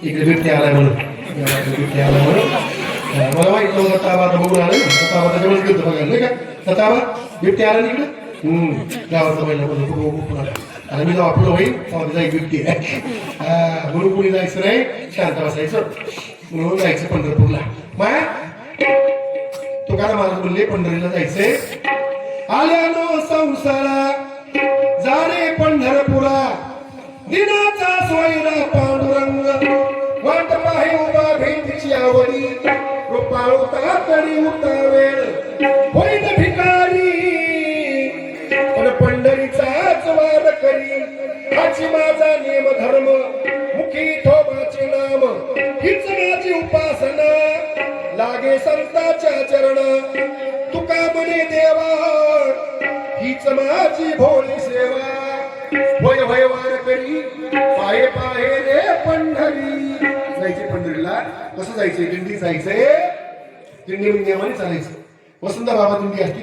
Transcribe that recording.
इकडे बिबटे आलाय म्हणून बिबटे आलाय म्हणून मला माहित नव्हतं सताबा आता बघून आलं सताबा त्याच्यामुळे गेलो बघायला नाही का सताबा बिबटे आला इकडे गावाचा महिला बघून आला आणि मी जेव्हा पुढं होईल तेव्हा तिचा एक बिबटी आहे म्हणून कुणी जायचं नाही शांत बसायचं म्हणून जायचं पंढरपूरला माया तो काय मला बोलले पंढरीला जायचंय आल्यानो संसारा जाणे पंढरपुरा दिनाचा सोयरा पांडुरंग वाट पाहे उभा भेटीची आवडी कृपाळुता तरी उतावेळ होईल भिकारी पण पंढरीचाच वार करी हाची माझा नियम धर्म मुखी ठोबाचे नाम हीच माझी उपासना लागे संताच्या चरण तुका म्हणे देवा हीच माझी भोळी सेवा होय होय वार करी पाहे पाहे रे पंढरी जायचे पंढरीला कसं जायचंय दिंडी जायचंय दिंडी नियमाने चालायचं वसंत बाबा दिंडी असते